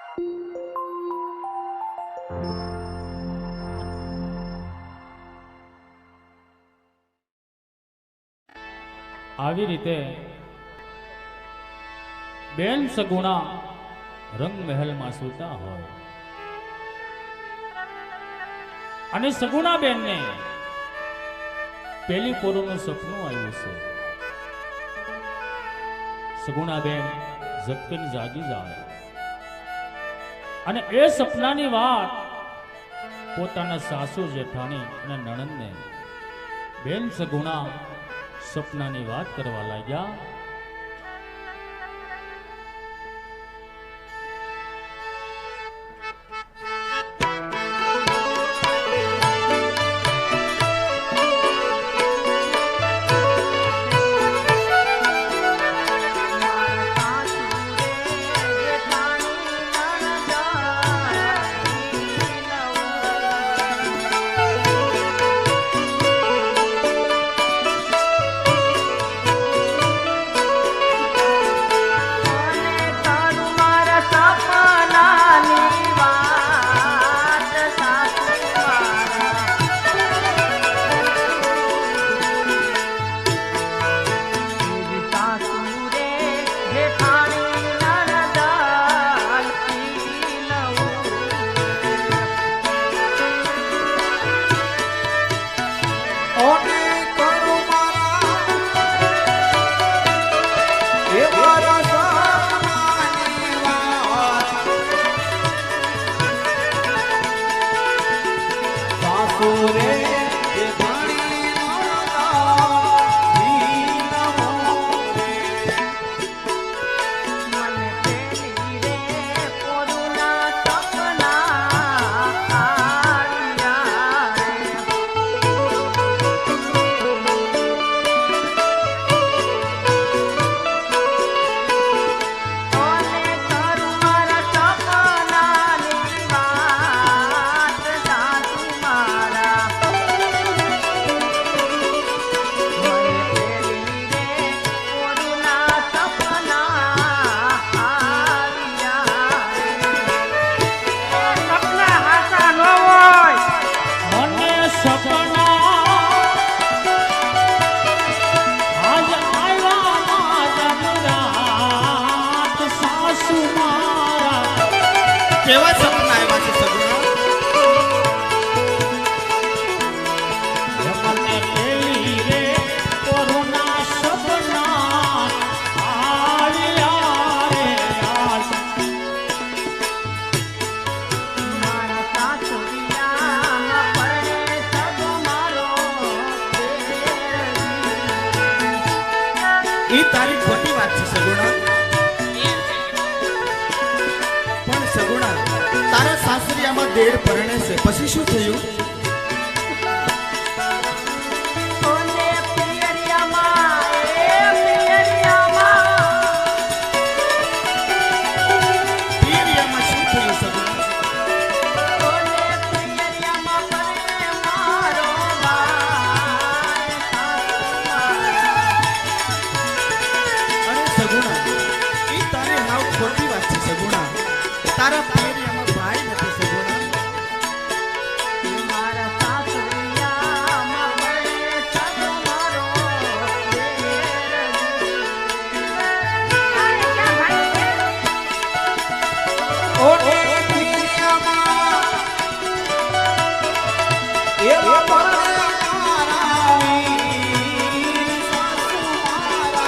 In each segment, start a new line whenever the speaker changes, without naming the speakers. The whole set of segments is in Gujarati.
આવી રીતે બેન સગુણા રંગ મહેલમાં સૂતા હોય અને સગુણા બેનને પેલી પોરોનું સપનું આવ્યું છે. સગુણા બેન ઝપકીને જાગી જાય અને એ સપનાની વાત પોતાના સાસુ જેઠાણી અને નણંદને બેન સગુણા સપનાની વાત કરવા લાગ્યા.
કેવા સપના આવ્યા છે સગુણા?
મને પેલી રે કોરોના સપના આવ્યા રે યાર.
મારા સાસુરિયામાં પડે સગો મારો
ઈ તારી ખોટી વાત છે સગુણા. સગુણા તારા સાસરિયામાં દેર પરણે છે, પછી શું થયું? પિયરિયામાં શું થયું સગુણા? અરે સગુણા ઈ તારી હાવ ખોટી વાત છે સગુણા. તારા પિયરિયામાં ભાઈ નથી સગુણા.
મારા સાસુરિયામાં પડે સગો મારો
ઓને પિયરિયામાં એવા પરણે મારા વીર સાસુ મારા.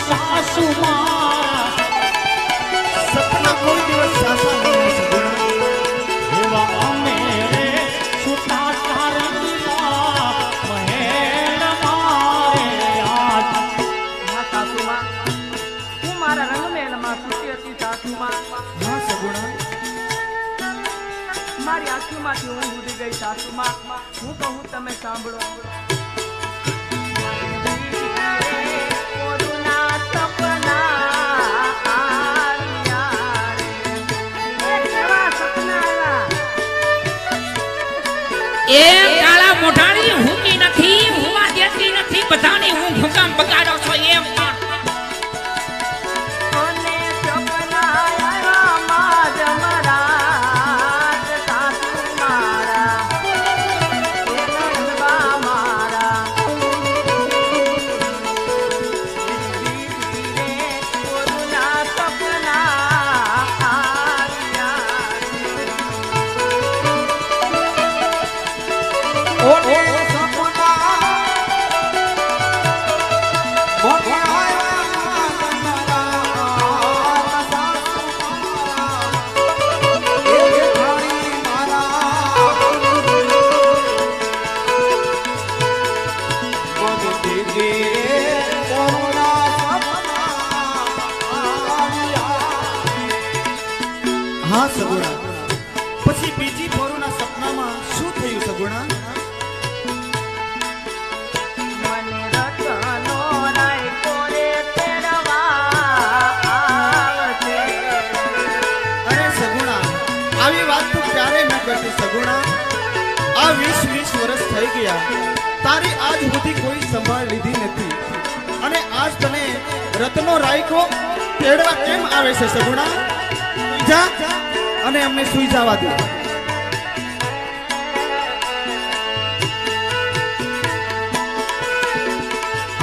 સાસુ મારા
સપના કોઈ દિવસ સાસા નહીં હોય સગુણા.
એવા અમે રે છૂટા તારંગલા મહેલ મારે યાદ.
હા સાસુમાં, હું મારા રંગમહેલમાં સૂતી હતી સાસુમાં.
હા સગુણા.
મારી આંખોમાંથી ઊંઘ ઉડી ગઈ સાસુમાં. હું કહું તમે સાંભળો. પોરુના સપના આવ્યા રે. એ કેવા સપના આવ્યા?
એ કાળા મોઢાણી હુંકી નથી, હુવા દેતી નથી, બધાની હું હુકામ બગાડો છો એમ પણ.
અને સપના આવ્યા માં જમરાજ સાસુ મારા. એ નંદબા મારા. ધીરે પોરુના સપના આવ્યા રે.
ઓને સપના મોઢે આવ્યા મારા સાસુ મારા. એ જેઠાણી મારા મન દીદી પોરુના સપના આવ્યા. હા સગુણા. પછી બીજી પોરુના સપનામાં શું થયું સગુણા?
મને રતનો રાયકો રે તેડવા આવશે.
અરે સગુણા, આવી વાત તું ક્યારે ન કરતી સગુણા. આ 20 વર્ષ થઈ ગયા, તારી આજ સુધી કોઈ સંભાળ લીધી નથી, અને આજ તને રત્નો રાયકો તેડવા કેમ આવે છે સગુણા? જા અને અમને સુઈ જવા દે.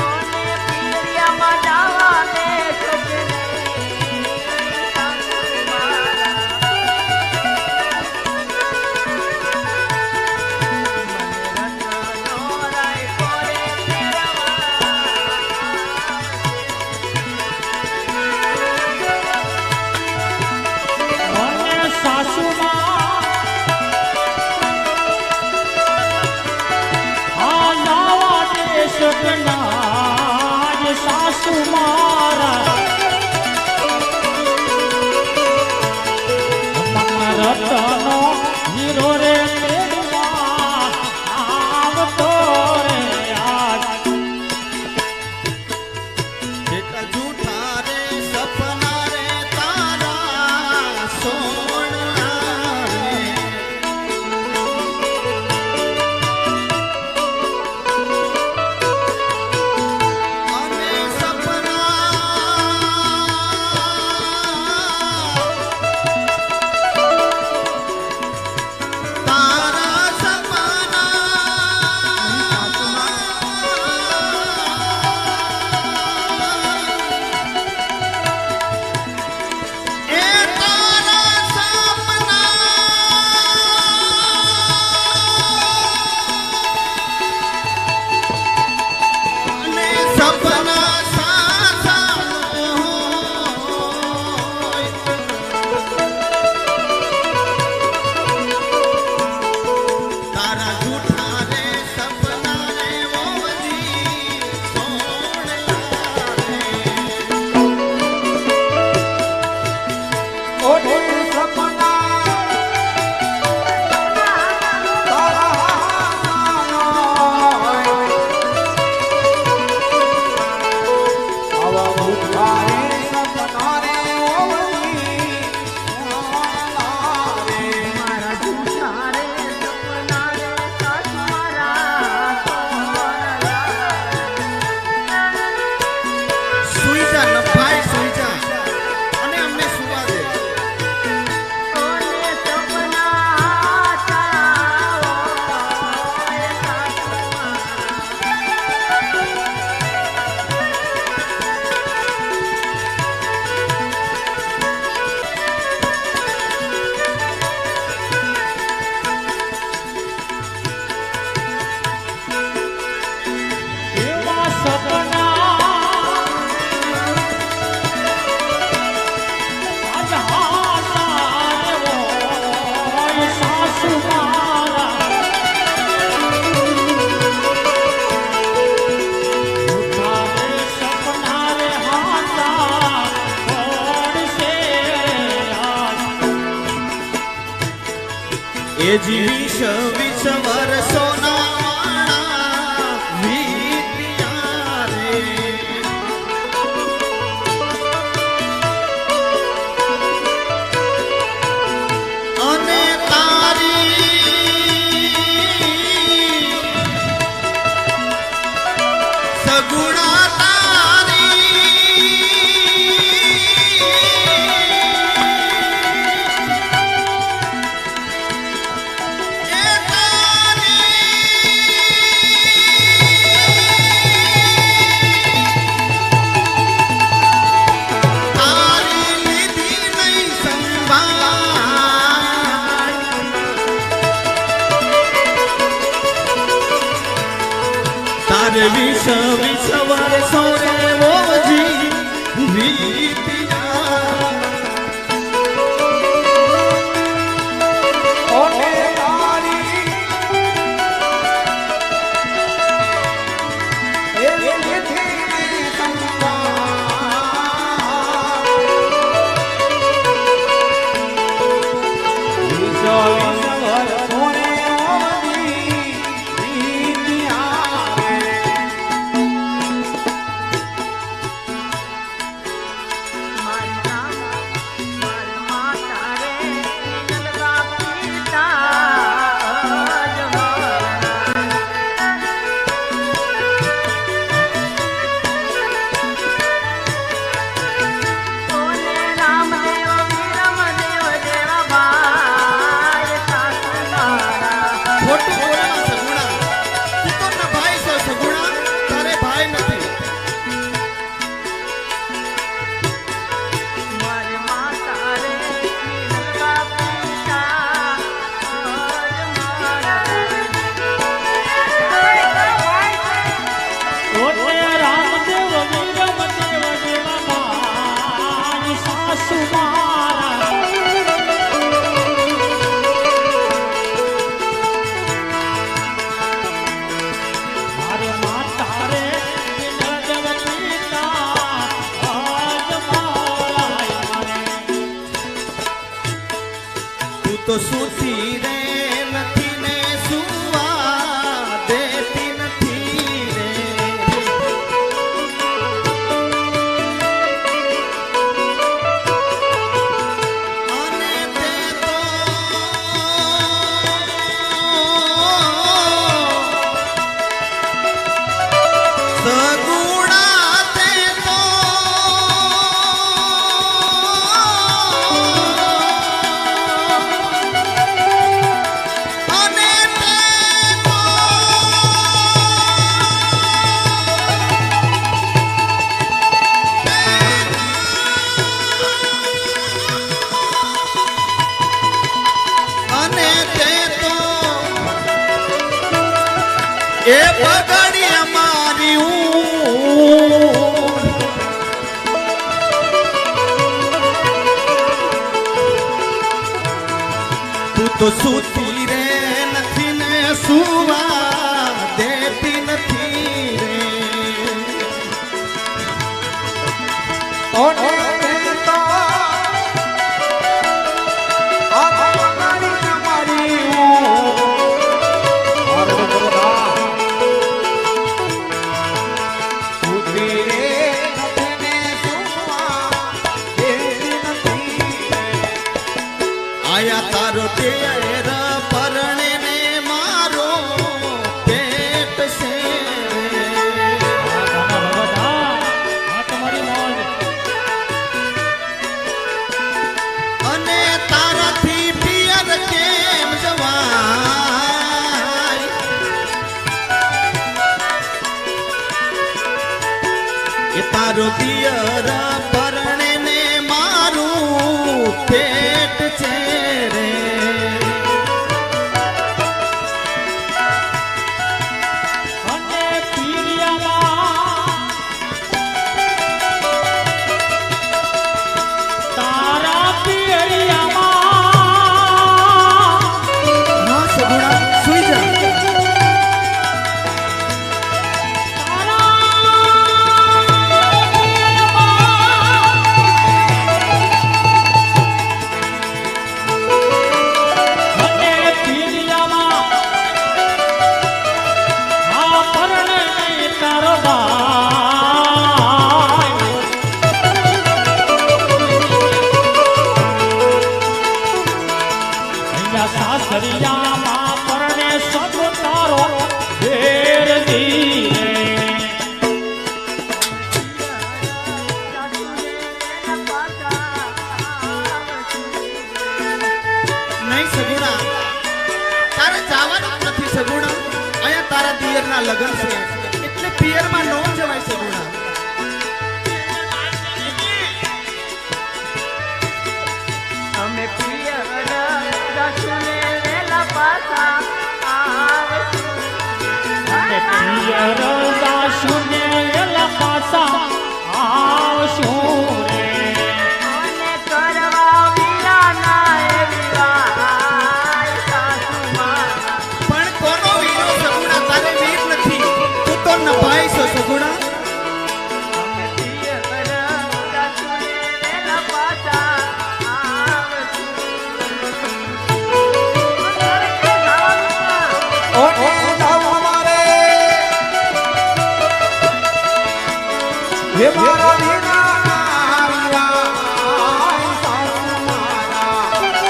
અને પીરિયામાં જાવા દે સજને સાસુ મારા. મને રતનો રાયકો રે તેડવા
અને સાસુમાં આ લાવા દે સપના જ સાસુ મારા. મન રતનો હીરો રે તેડવા આવતો રે યાદ.
બેટા જૂઠા રે સપના રે તારા સોના રે. અને તારા સપના એ તારા સપના અને સપના સાચા હોય. તારા જૂઠા રે સપના રે ઓજી સોણલા રે. ઓઢે સપના તારા હોય. આવા જૂઠા રે સપના રે ઓજી સોણલા રે.
મારા જૂઠા રે સપના રે સાસુ મારા સોનલા.
સુઈ જા નભાઈ, સુઈ જા અને અમને સુવા દે.
અને સપના તારા હોય સાસુ મારા.
એવા સપના
એ જીવીશ વિષ વર્ષોના વાણા વીત્યા રે. અને તારી સગુણા વિષ વિષ વર્ષો રે મોજી વીત્યા.
ઓને તારી એ લીધી
તો સુતી રે નથી ને સુવા દેતી નથી રે. અને તે તો સગુણા તે તો એ પગડી અમારી તું તો સુતી રે નથી ને સુવા દેતી નથી રે.
ઓને તો
આયા તારો તેર પરણે ને મારો પેટ છે. અને તારાથી પિયર કેમ જવાય. એ તારો પિયર પરણે ને મારું પેટ છે રે.
અને પીરિયામાં તારા પીરિયામાં
હા સગુણા સુઈ જા.
તારા
સગુણા તારે જવાનું જ નથી સગુણા. અહીંયા તારા દિયરના લગ્ન છે એટલે પિયરમાં ન જવાય સગુણા.
અમે પિયર જાસુને વેલા પાછા આવશું.
અમે પિયર જાશું ને વેલા પાછા આવશું રે.
અને કરવા વીરાના એ વિવાહ સાસુમાં.
પણ કોનો વીર સગુણા? તારે વીર નથી, તું તો નભાઈ છો સગુણા.
અમે પિયર જાસુને વેલા પાછા આવશું.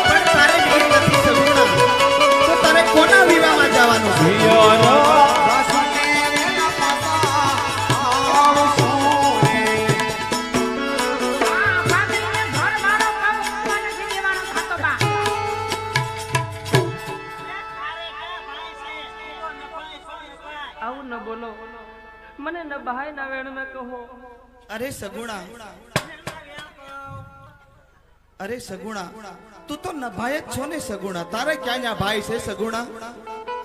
પણ તારે વીર નથી સગુણા, તો તારે કોના વિવાહમાં જવાનું છે?
આવું ન બોલો, મને ન ભાઈ ના વેણ મેં કહો.
અરે સગુણા, અરે સગુણા, તું તો નભાઈ જ છો ને સગુણા. તારે ક્યાં ન્યા ભાઈ છે સગુણા?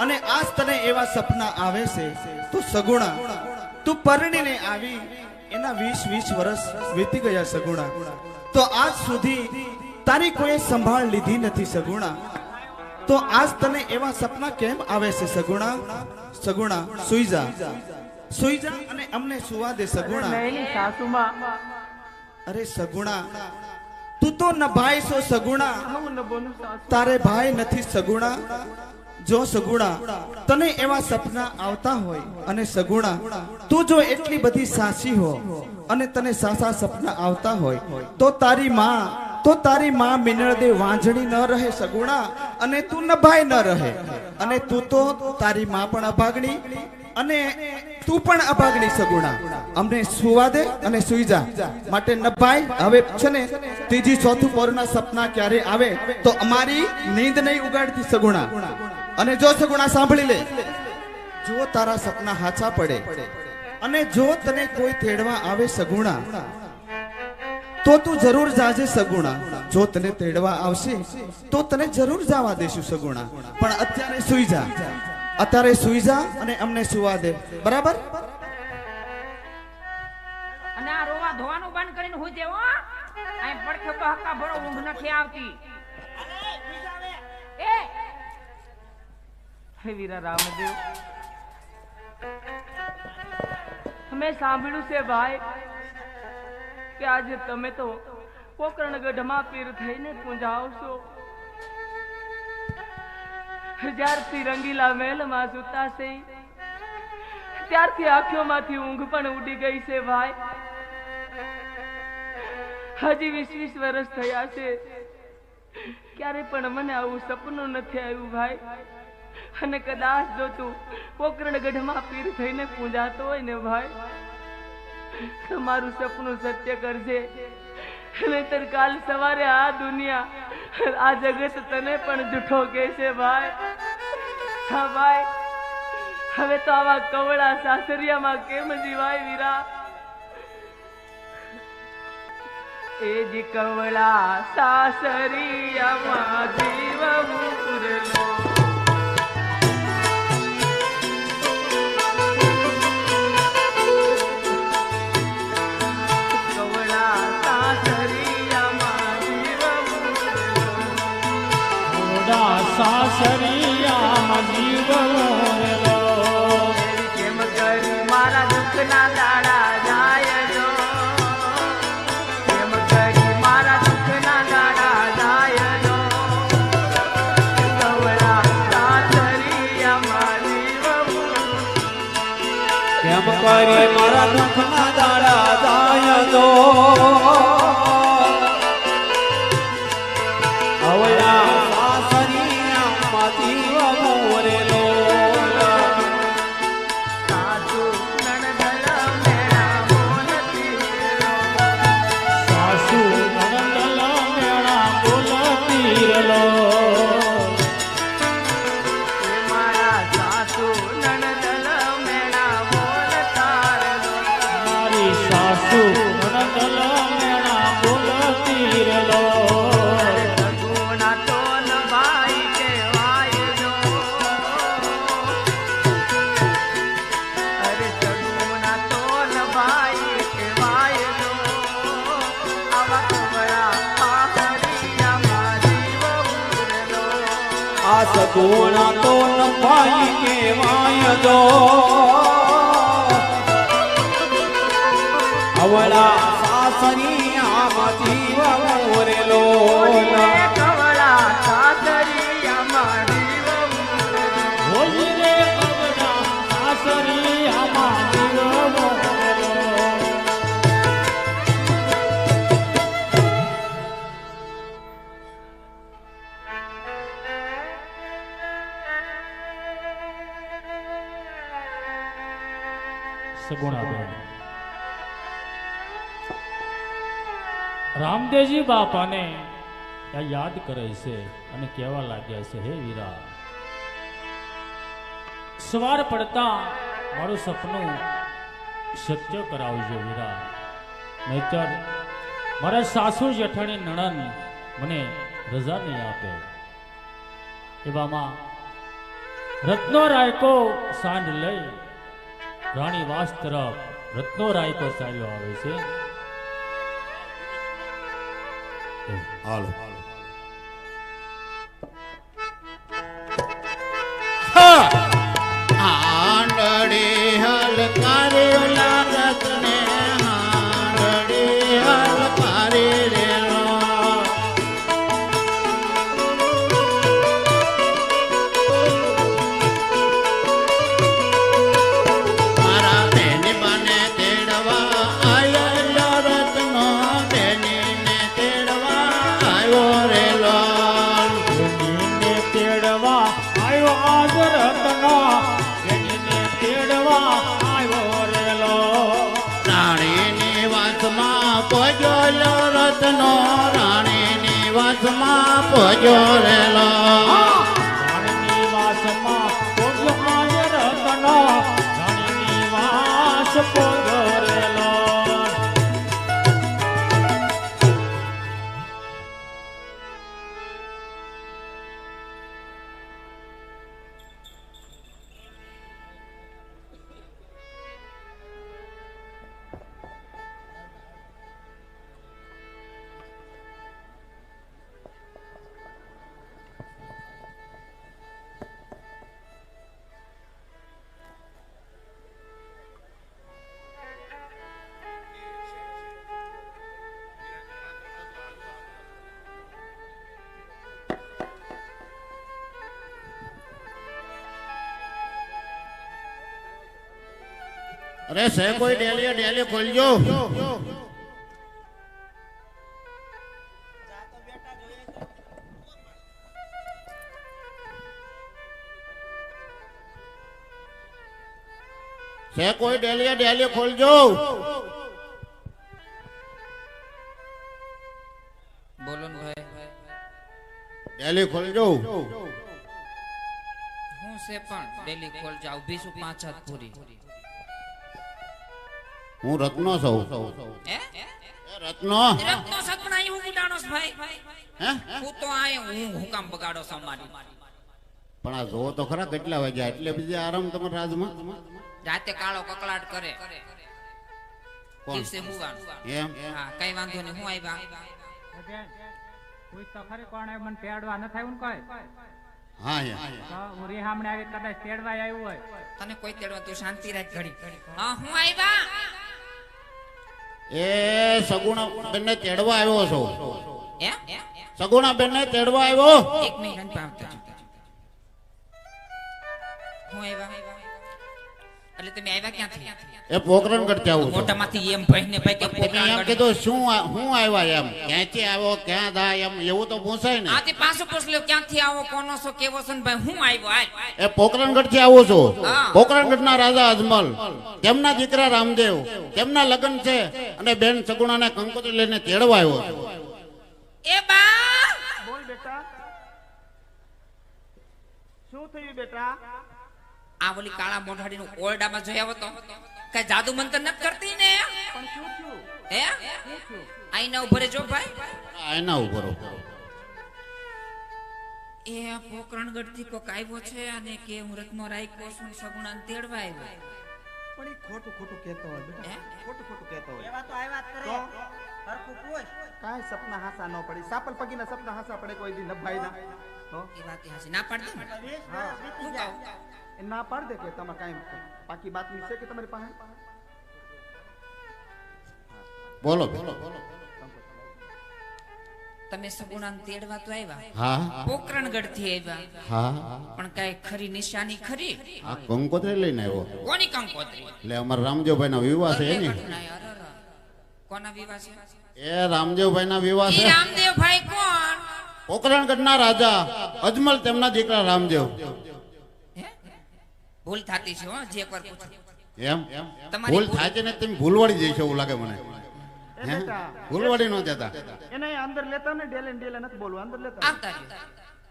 અને આજ તને એવા સપના આવે છે. તું સગુણા, તું પરણીને આવી એના 20 વર્ષ વીતી ગયા સગુણા. તો આજ સુધી તારી કોઈ સંભાળ લીધી નથી સગુણા. તો આજ તને એવા સપના કેમ આવે છે સગુણા? સગુણા સુઈ જા, સુઈ જા અને અમને સુવા દે સગુણા.
નૈની સાસુમાં.
અરે સગુણા, તું તો નભાઈ છો સગુણા.
આવું ન બોલું સાસુ.
તારે ભાઈ નથી સગુણા. જો સગુણા તને એવા સપના આવતા હોય અને સગુણા તું જો એટલી બધી સાચી હો અને તને સાચા સપના આવતા હોય તો તારી માં મિનળદેવ વાંજણી ન રહે સગુણા, અને તું નભાઈ ન રહે. અને તું તો તારી માં પણ અભાગણી અને તું પણ અભાગણી સગુણા. અમને સુવા દે અને સુઈ જા. માટે નભાઈ હવે છે ને ત્રીજી ચોથું પોરના સપના ક્યારે આવે તો અમારી નીંદ નહીં ઉગાડતી સગુણા. અને જો સગુણા સાંભળી લે, જો તારા સપના હાચા પડે અને જો તને કોઈ તેડવા આવે સગુણા તો તું જરૂર જાજે સગુણા. જો તને તેડવા આવશે તો તને જરૂર જવા દેશું સગુણા. પણ અત્યારે સુઈ જા, અત્યારે સુઈ જા અને અમને સુવા દે, બરાબર?
અને આ રોવા ધોવાનું બંધ કરીને હું દેવો અહીં પડખે તો હક્કા ભરો ઊંઘ નથી આવતી. એ
હે વીરા રામદેવ, મેં સાંભળ્યું છે ભાઈ કે આજે તમે તો પોકરણગઢમાં પીર થઈને પૂંજાવશો. જ્યારથી રંગીલા મહેલમાં સૂતા છે ત્યારથી આંખોમાંથી ઊંઘ પણ ઉડી ગઈ છે ભાઈ. હજી 20 વર્ષ થયા છે, ક્યારે પણ મને આવું સપનું નથી આવ્યું ભાઈ. અને કદાચ જો તું પોકરણગઢમાં પીર થઈને પૂંજાતો હોય ને ભાઈ, તમારું સપનું સત્ય કરજે. નહીતર કાલ સવારે આ દુનિયા, આ જગત તને પણ જૂઠો કહેશે ભાઈ. હા ભાઈ, હવે તો આવા કવળા સાસરિયામાં કેમ જીવાય વીરા? એ જ કવળા સાસરિયામાં જીવવું પૂરલો.
સાસરિયામાં જીવનો
કેમ કરી મારા દુઃખના દાડા જાય જો, કેમ કરી મારા દુઃખના દાડા જાય જો. કવળા સાસરિયામાં જીવવું,
કેમ કરી મારા દુઃખના દાડા જાય તો
આ સગુણ તો નભાઈ કેવાય જો અવળા સાસરી આમાં જીવ મોરેલો
કવળા સાસરિયામાં જીવ
હોલી રે અવડા સાસરિયામાં જીવ મોરેલો. સગુણાબેન રામદેવજી બાપાને યાદ કરે છે અને કહેવા લાગ્યા છે, હે વીરા, સવાર પડતા મારું સપનું સત્ય કરાવજો વીરા, નહીતર મારા સાસુ જેઠાણી નણંદ મને રજા નહીં આપે. એવામાં રત્નો રાયકો સાંજ લઈ રાણી વાસ તરફ રત્નો રાયકો ચાલ્યો આવે છે.
હાલો
આંડળી હલકારે લાગત ને આંડળી હલકારે રેલો મારા બેની બને તેડવા આયો રત્નો બેનીને તેડવા આવ્યો રેલો
બેનીને તેડવા આવ્યો આજ રત્નો, બેનીને તેડવા આવ્યો રેલો.
રાણીની વાસમાં પહોંચ્યો રત્નો રાણીની વાસમાં પહોંચ્યો રેલો
રાણીની વાસમાં પોગ્યો આજ રત્નો, રાણીની વાસ પોગ્યો રેલો.
અરે સે કોઈ ડેલી ખોલજો સે કોઈ ડેલી ખોલજો
બોલો ને ભાઈ,
ડેલી ખોલજો
હું છે પણ ડેલી કોલ જાવ 20 5 હાથ પૂરી.
હું રત્નો છું
હે
રત્નો
રત્નો સપના હું ઉડાણોસ ભાઈ,
હે
હું તો આય હું કામ બગાડો સમારી.
પણ આ જો તો ખરા કેટલા વાગ્યા એટલે બીજા આરામ તમારા રાજમાં
રાતે કાળો કકળાટ કરે,
કોણ
દિવસે હુવાનું.
એમ
હા કઈ વાંધો નહીં, હું આવ્યા
કોઈ તો ખરી કોણ આવ્યું મને તેડવા ન થાય કોઈ
હા એમ
તો હું રીહામણે આવી કદાચ તેડવા આવ્યું હોય
તને કોઈ તેડવા તું શાંતિ રાખ ઘડી. હા હું આવ્યા.
એ સગુણા બેનને તેડવા આવ્યો છો
હે
સગુણા બેનને તેડવા આવ્યો
એક મિનિટ પાવતા હું આવ્યા એટલે તમે આવ્યા ક્યાંથી?
એ પોકરણ કરતા આવું છું
મોટામાંથી એમ ભાઈને ભાઈ કે
તમે
પોકરણ
એમ કીધું શું હું આવ્યા એમ ક્યાંથી આવ્યો ક્યાં થાય એમ એવું તો પૂછાય ને
આથી પાછું પૂછ લ્યો ક્યાંથી આવો, કોનો છો, કેવો છો ને ભાઈ હું આવ્યો હાલ.
એ પોકરણગઢ થી આવું છું
હા.
પોકરણગઢ ના રાજા અજમલ તેમના દીકરા રામદેવ તેમના લગ્ન છે અને બેન સગુણાને કંકોત્રી લઈને તેડવા આવ્યો છું.
એ બા
બોલ બેટા, શું થયું બેટા?
આ ઓલી કાળા મોઢાડીનું ઓરડામાં જોઈ આવો તો કઈ જાદુ મંત્ર નથી કરતી ને?
પણ શું થયું?
હે આઈના ઉપર જો ભાઈ,
એના ઉપર
એ પોકરણગઢ થી કોક આવ્યો છે અને કે હું રત્નો રાયકો છું, સગુણાને તેડવા આવ્યો.
પણ એ ખોટું કહેતો હોય બેટા,
હે?
ખોટું કહેતો હોય.
એવા તો આવ્યા જ કરે સરખું પૂછ
કાંઈ સપના હાસા ન પડી સાપલ પગીના સપના હાસા પડે કોઈ દી નભાઈના હો
એ વાત એ હાચી. ના પાડ દે ને.
હા
હું કહું?
એ ના પાડ દે કે તમારે કાંઈ બાકી બાતમી છે કે તમારી પાસે
બોલો બોલો
તમે સગુણાને તેડવા તો આવ્યા,
હા
પોકરણગઢ થી આવ્યા,
હા
પણ કઈ ખરી નિશાની ખરી?
આ કંકોત્રી લઈને આવ્યો
કોની કંકોત્રી?
એટલે અમારા રામદેવભાઈ ના વિવાહ છે એની.
કોના વિવાહ છે?
એ રામદેવભાઈ ના વિવાહ
ઈ
છે.
રામદેવભાઈ કોણ?
પોકરણગઢ ના રાજા અજમલ તેમના દીકરા રામદેવ.
હે? ભૂલ થાતી છે હો, જે એકવાર પૂછું.
એમ
તમારી
ભૂલ થાય છે ને તમે ભૂલવાડી જઈશ એવું લાગે મને.
એ બેટા
ભૂલવાડી ન જતા.
એને અંદર લેતા ને ડેલે ને ડેલે નથી બોલવું અંદર લેતા
આવતા રહ્યો.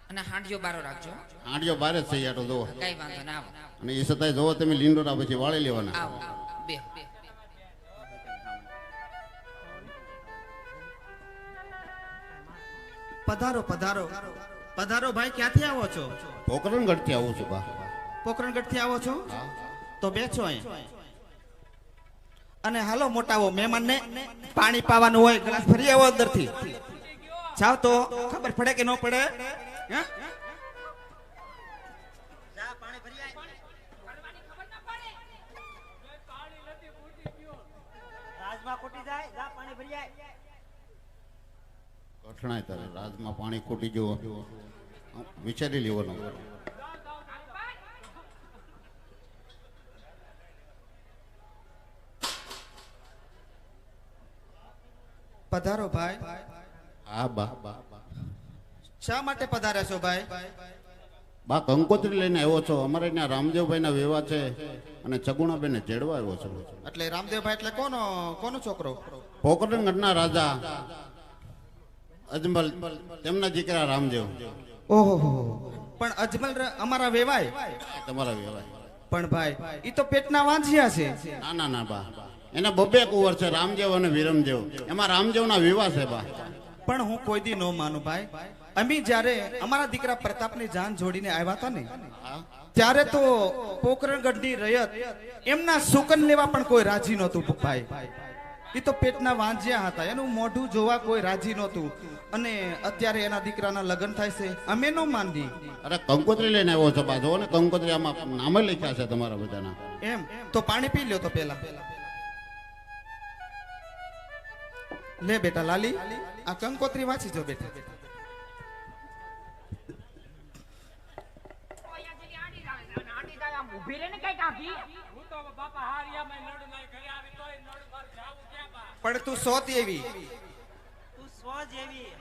અને હાંડિયો બારો રાખજો.
આંડિયો બારે જ થઈ જાતો જોવો.
કઈ વાંધો ના, આવો
અને એ છતાંય જોવો તમે લીંડોરા પછી વાળી લેવાના.
આવો બે
પધારો પધારો પધારો ભાઈ ક્યાંથી આવો છો
પોકરણગઢ થી આવું છું બા.
પોકરણગઢ થી આવો છો તો બેસો અહીં અને હાલો મોટાવો મહેમાન ને પાણી પાવાનું હોય ગ્લાસ ભરી આવો અંદર થી જાવ તો ખબર પડે કે ન પડે હે?
કઠણાય તારે રાજમાં પાણી ખૂટી ગયો વિચારી લેવાનું.
પધારો ભાઈ.
હા બા
શા માટે પધાર્યા છો ભાઈ?
બા કંકોત્રી લઈને આવ્યો છો. અમારે ત્યાં રામદેવભાઈ ના વિવાહ છે અને ચગુણાબેન ને જેડવા આવ્યો છો.
એટલે રામદેવભાઈ એટલે કોનો છોકરો?
પોકરણગઢ ના રાજા અજમલ તેમના દીકરા રામદેવ.
ઓહો પણ અજમલ અમારા વેવાય
તમારા વિવાહ.
પણ ભાઈ ઈ તો પેટના વાંઝિયા છે.
ના ના ના બા એના બબ્બે કુંવર છે રામદેવ અને વિરમદેવ. એમાં રામદેવ ના વિવાહ છે બા.
પણ હું કોઈ દી નો માનું ભાઈ. અમે જ્યારે અમારા દીકરા પ્રતાપની જાન જોડીને આવ્યા હતા ને ત્યારે તો પોકરણગઢની રયત એમના સુકન લેવા પણ કોઈ રાજી નહોતું ભાઈ. એ તો પેટના વાંજ્યા હતા, એનું મોઢું જોવા કોઈ રાજી નહોતું. અને અત્યારે એના દીકરાના લગ્ન થાય છે, અમે નો માનવી.
અરે કંકોત્રી લઈને આવ્યો છો બા. જો ને કંકોત્રી આમાં નામે લખ્યા છે તમારા બધાના.
એમ તો પાણી પી લ્યો તો પેલા. લે બેટા લાલી આ કંકોત્રી વાંચી જો બેટા.
ઉભી રહે ને કઈ કાકી.
પણ તું સોત એવી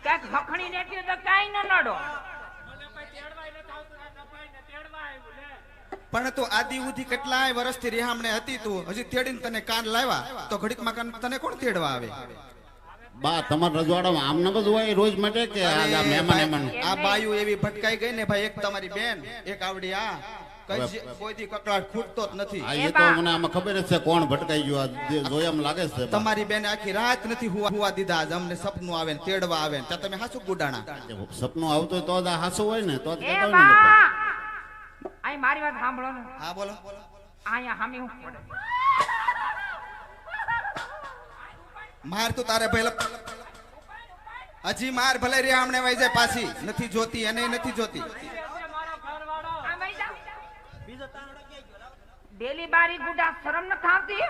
કાક હખણી નેટી તો કાઈ ન નડો.
પણ તું આદિ ઉધી કેટલાય વર્ષથી રેહામણે હતી, તું હજી તેડીને તને કાન લાવ્યા તો ઘડીકમાં કાન તને કોણ તેડવા આવે?
બા તમારા રજવાડામાં આમ ન બધું હોય રોજ માટે કે આ મહેમાન એમાન.
આ બાયુ એવી ભટકાઈ ગઈ ને ભાઈ. એક તમારી બેન, એક આવડી આ કોઈ દી કકડાટ ખૂટતો જ નથી.
આ એ તો મને આમાં ખબર જ છે કોણ ભટકાઈ ગયું. આ જોયામ લાગે છે બા.
તમારી બેન આખી રાત નથી હુવા દીધા. આજ અમને સપનું આવે ને તેડવા આવે ને તમે હાસુ ગુડાણા.
સપનું આવતું હોય તો જ આ હાસું હોય ને તો જ
એ
કહેતા હોય ને
બા
બધા.
આય મારી વાત સાંભળો ને.
હા બોલો.
આયા હામી હું પડે.
માર તું તારે ભલે હજી માર ભલે રે આમણે વઈ જાય પાછી. નથી જોતી એને નથી જોતી.
આ વઈ જા. ડેલી બારી ગુડા શરમ ન થાતી.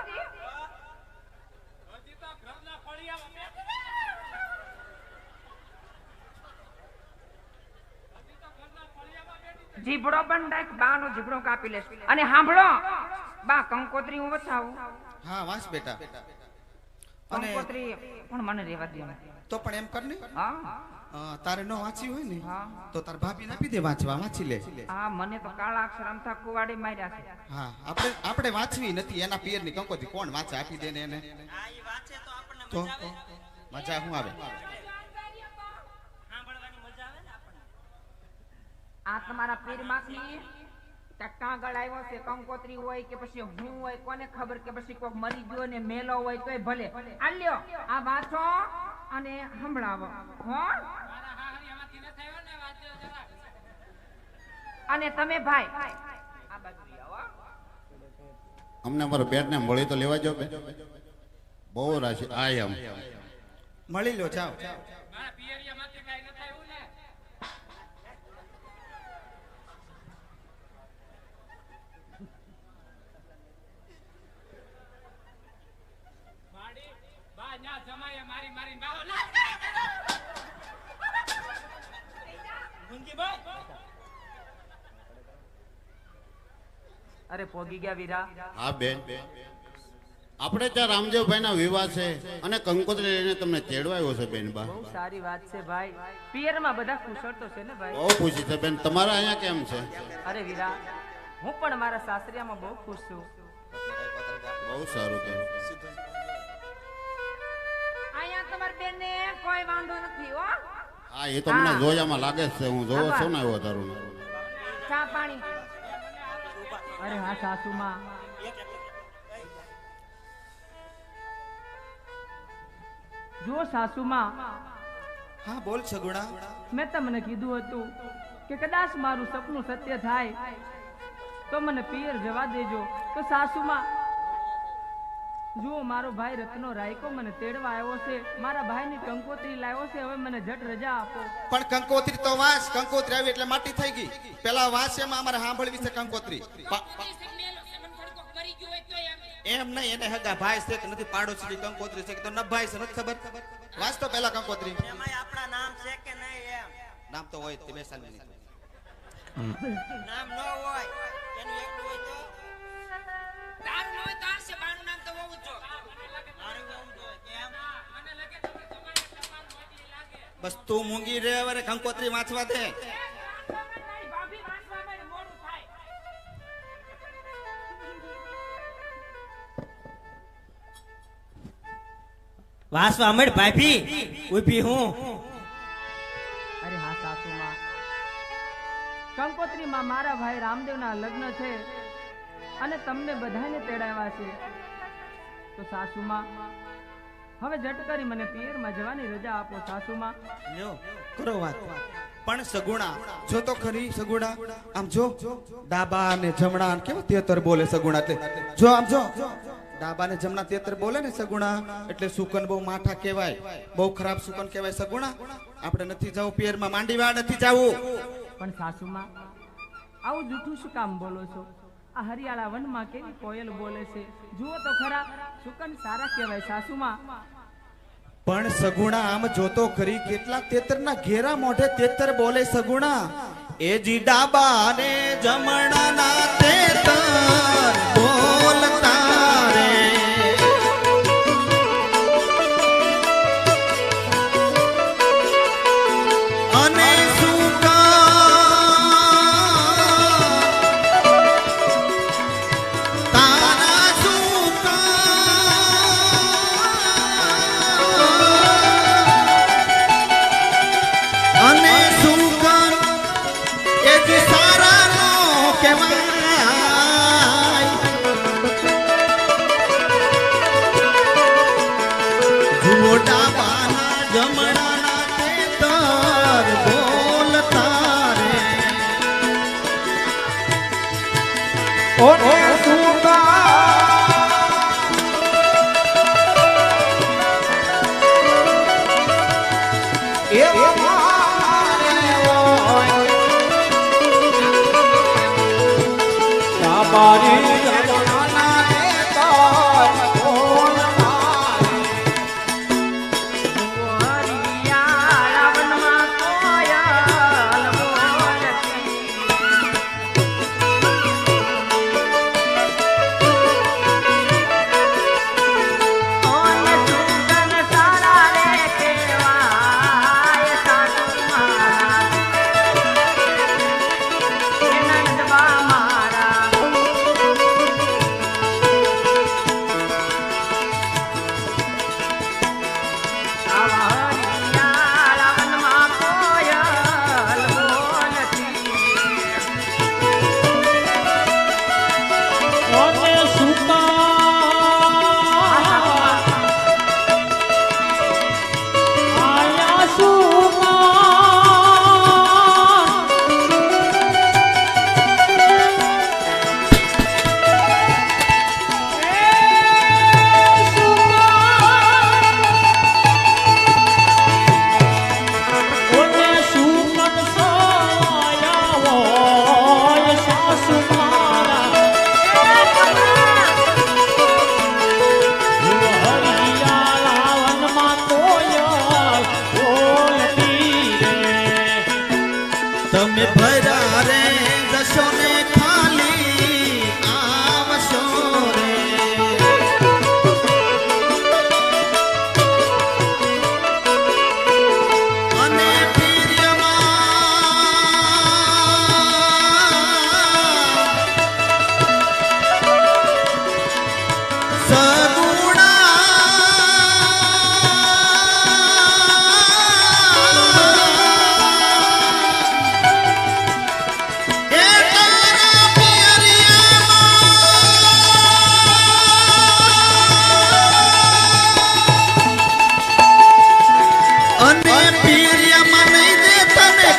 જીભડો બંધાય બાનો જીભડો કાપી લેશ. અને સાંભળો બા કંકોત્રી હું વચાવું.
હા વાંચ બેટા. અને
કંકોત્રી પણ મને રેવા દે.
તો પણ એમ કર ને
હા
તારે ન વાંચી હોય ને
હા.
તો તાર ભાભી આપી દે વાંચવા. વાંચી લે.
આ મને તો કાળા અક્ષર અમથા કુવાડી માર્યા છે.
હા આપણે વાંચવી નથી. એના પિયરની કંકોત્રી કોણ વાંચે? આપી દે ને એને. તો મજા શું આવે?
આ તમારા પીરમાંથી કાગળ આવ્યો છે, કંકોત્રી હોય કે પછી હું હોય કોને ખબર, કે પછી કોક મરી ગયો ને મેલો હોય તોય ભલે. આ લ્યો આ વાંચો અને સંભળાવો હો. અને તમે ભાઈ આ બાજુ આવો.
અમને અમારા બેટ ને મળી તો લેવા જો બે. બહુ રાશી આ એમ
મળી લો જાઓ.
મારા પિયરિયામાંથી કાંઈ ન થાય એવું ને માડી બા ન્યા જમાય મારી મારી બાહો મુંજી ભાઈ
અરે પોગી ગયા વીરા.
હા બેન, આપણે ત્યાં રામદેવભાઈના વિવાહ છે અને કંકોત્રી લઈને તમને તેડવા આવ્યો છે બેન બા.
બહુ સારી વાત છે ભાઈ. પિયરમાં બધા કુશળ તો છે ને ભાઈ.
બહુ ખુશી છે બેન. તમારા અહીંયા કેમ છે?
અરે વીરા, હું પણ મારા સાસરિયામાં બહુ ખુશ છું.
બહુ સારું બેન.
અહીંયા તમારી બેનને કોઈ વાંધો નથી હો.
હા, એ તો મને જોયામાં લાગે જ છે. હું જોવો છો ને આવ્યો તારું.
ચા પાણી
અરે હા સાસુમાં, જો સાસુમાં,
હા બોલ સગુણા.
મેં તમને કીધું હતું કે કદાચ મારું સપનું સત્ય થાય તો મને પિયર જવા દેજો. તો સાસુમાં, જુઓ મારો ભાઈ રત્નો રાયકો મને તેડવા આવ્યો છે. મારા ભાઈની કંકોત્રી લાવ્યો છે. હવે મને જટ રજા આપો.
પણ કંકોત્રી તો વાસ, કંકોત્રી આવી એટલે માટી થઈ ગઈ. પેલા વાસ એમાં અમારે સાંભળવી છે કંકોત્રી. એમ નહીં, એને હગા ભાઈ છે કે નથી, પાડોશી કંકોત્રી છે કે તો ન ભાઈ છે નથી ખબર. વાસ તો પેલા કંકોત્રી.
એમાંય આપણા નામ છે કે નહીં એમ?
નામ તો હોય તે બેસાડી નહીં.
નામ ન હોય એનું એકલું હોય તો
તારું ન હોય તાર છે, બાનું નામ તો હોવું જ જોઈએ.
મારું હોવું જોઈએ કેમ?
મને લાગે તમે તમારે તમારું વાટલી લાગે
બસ તું મૂંગી રે, હવે કંકોત્રી વાંચવા દે.
મારી ભાભી વાંચવા માંડે, મોડું થાય.
વાસવા મળ ભાભી ઊભી હું.
અરે હા સાસુમાં, કંકોત્રીમાં મારા ભાઈ રામદેવના લગ્ન છે અને તમને બધાને તેડાવ્યા છે. તો સાસુમાં, હવે ઝટ કરી મને પિયરમાં જવાની રજા આપો. સાસુમાં,
લ્યો કરો વાત. પણ સગુણા જો તો ખરી સગુણા. આમ જો ડાબા ને જમણા કેવા તેતર બોલે સગુણા. એટલે જો આમ જો ડાબા ને જમણા તેતર બોલે ને સગુણા, એટલે સુકન બહુ માઠા કહેવાય, બહુ ખરાબ સુકન કહેવાય સગુણા. આપણે નથી જવું પિયરમાં, માંડીવા નથી જવું.
પણ સાસુમાં, આવું જૂઠું શું કામ બોલો છો? આ હરિયાળા વનમાં કેવી કોયલ બોલે છે. જુઓ તો ખરા, સુકન સારા કહેવાય. સાસુમાં,
પણ સગુણા આમ જોતો ખરી, કેટલા તેતરના ઘેરા મોઢે તેતર બોલે સગુણા. એ જી ડાબા ને જમણા ના તેતર બોલતા રે. અને તારા અને સુકન એ જે સારા નો કહેવાય. જુઓ ડાબાના જમણાના તેતર બોલતા રે.
હરિયાળા વનમાં કોયલ બોલતી. ઓને સુગન સારા રે કહેવાય. સાસુમાં, એ નંદબા મારા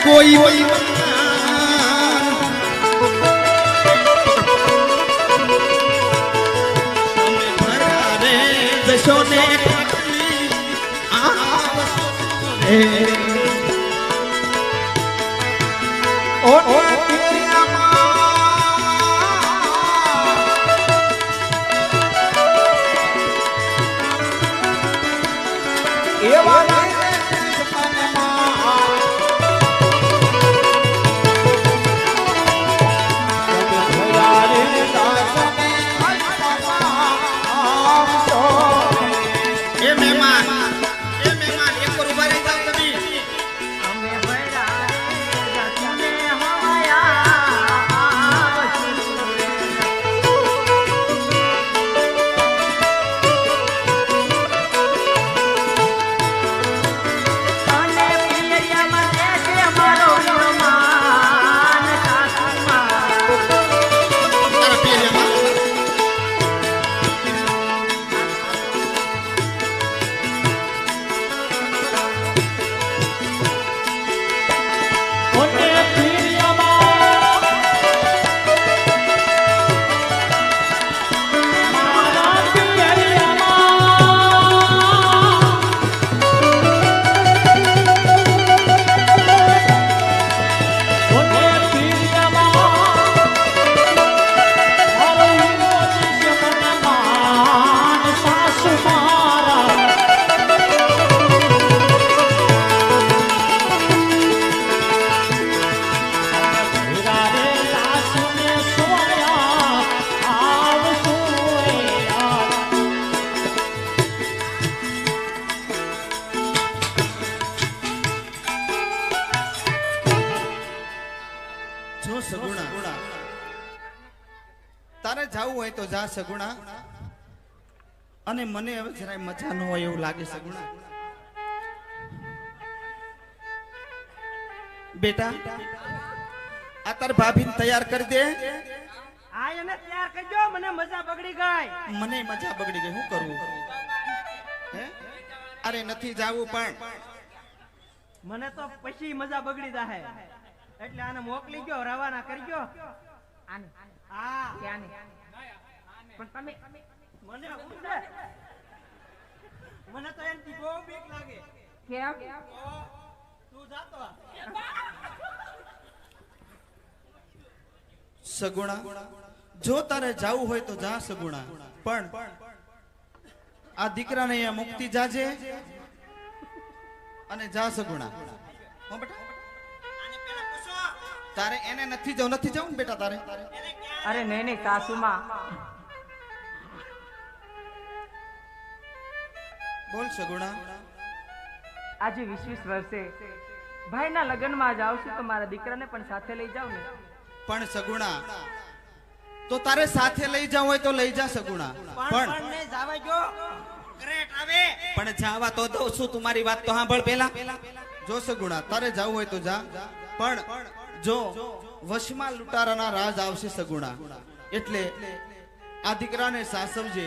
કોઈ જશો ને તારે જાવું હોય તો જા સગુણા અને મને હવે જરાય મજા ન હોય એવું લાગે સગુણા બેટા આ તાર ભાભીને તૈયાર કરી દે
આ એને તૈયાર કરજો મને મજા બગડી ગઈ
મને મજા બગડી ગઈ શું કરવું હે અરે નથી જાવું પણ
મને તો પછી મજા બગડી જાહે એટલે આને મોકલી ગયો રવાના કરજો
આને
હા
ત્યાંને પણ તમે
મને ઉડે મને તો એનથી બહુ બીક લાગે
કેમ
તું જાતો
સગુણા જો તારે જાવું હોય તો જા સગુણા પણ આ દીકરાને અહીંયા મુક્તિ જાજે અને જા સગુણા હો બેટા તારે એને નથી જવું ને બેટા તારે
અરે નહીં નહીં સાસુમાં
બોલ સગુણા
આજે 20 વર્ષે ભાઈના લગ્નમાં જ આવશું તો મારા દીકરાને પણ સાથે લઈ જાવ ને
પણ સગુણા તો તારે સાથે લઈ જાવ હોય તો લઈ જા સગુણા પણ
ને જાવા જો ગ્રેટ આવે
પણ જાવા તો દઉં છું તમારી વાત તો સાંભળ પેલા જો સગુણા તારે જાવું હોય તો જા પણ જો વશમાં લૂંટારાના રાજ આવશે સગુણા એટલે આ દીકરાને સાસવજે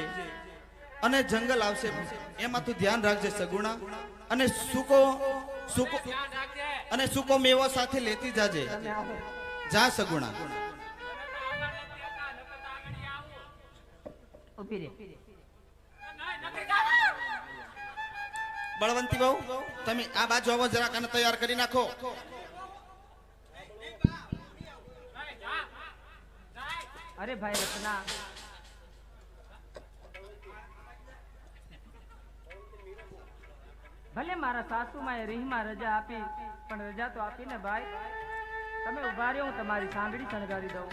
અને જંગલ આવશે એમાં તું ધ્યાન રાખજે સગુણા અને સુકો મેવો સાથે લેતી જાજે જા સગુણા
ઊભી રે
બળવંતી બહુ તમે આ બાજુ આવો જરાક આને તૈયાર કરી નાખો
અરે ભાઈ રત્ના ભલે મારા સાસુમાએ રીહમાં રજા આપી પણ રજા તો આપી ને ભાઈ તમે ઉભા રહ્યો હું તમારી સાંગડી શણગારી દઉં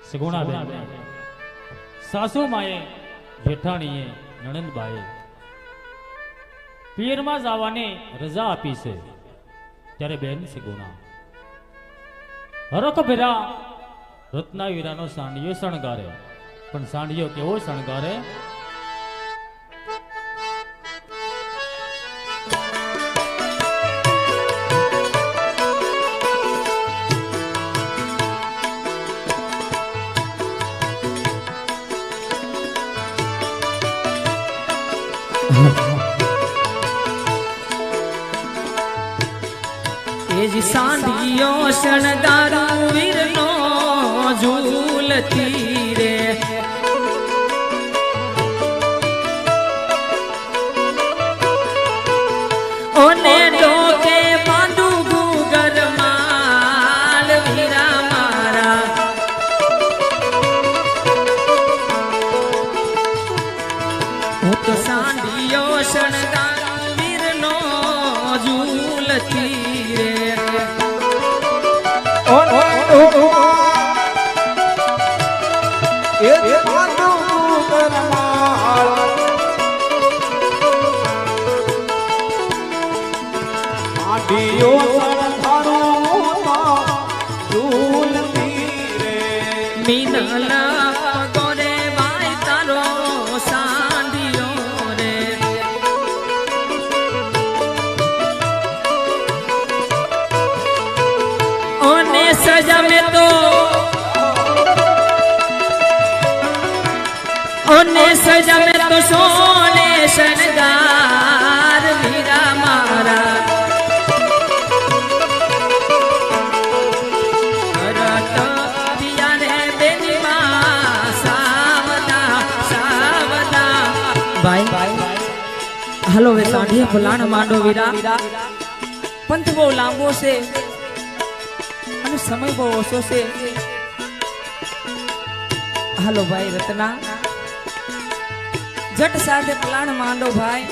સગુણાબેન સાસુ માએ જેઠાણીએ નણંદબાએ પિયરમાં જવાની રજા આપી છે ત્યારે બેન સગુણા હરખ ભેરા રત્નાવીરાનો સાંડિયો શણગારે પણ સાંડિયો કેવો શણગારે
શણગારું વીરનો ઝૂલતી રે ઓને ડોકે બાંધું ગુગર માલ વીરા મારા હું તો સાંડિયો શણગારું વીરનો ઝૂલતી રે મીનલા ગોરે ભાઈ તારો સાંડિયો રે ઓને સજા મેં તો ઓને સજા મેં તો સોને શણગાર વીરા મારા હાલો વે સાંઢિયા ભલાણ માંડો વીરા પંથ બહુ લાંબો છે અને સમય બહુ ઓછો છે હાલો ભાઈ રત્ના જટ સાથે ભલાણ માંડો ભાઈ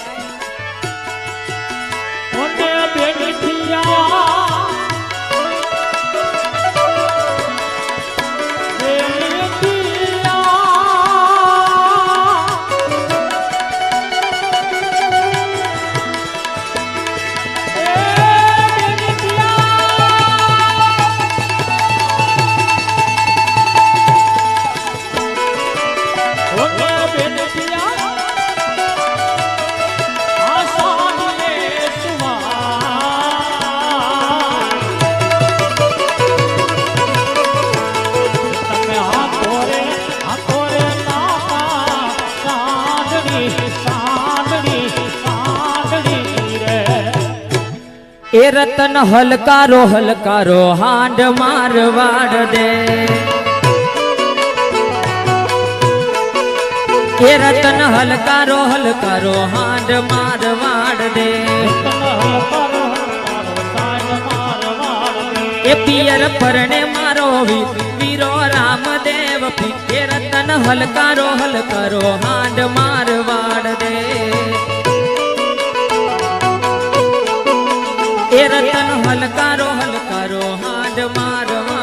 ઓને બેઠિયા એ રતન હલકારો હલકારો હાંડ મારવાડ દે એ રતન હલકારો હલકારો હાંડ મારવાડ દે એ પિયર પરણે મારો વીરો રામદેવ એ રતન હલકારો હલકારો હાંડ મારવાડ દે એ રતન હલકારો હલકારો હાંડ મારવા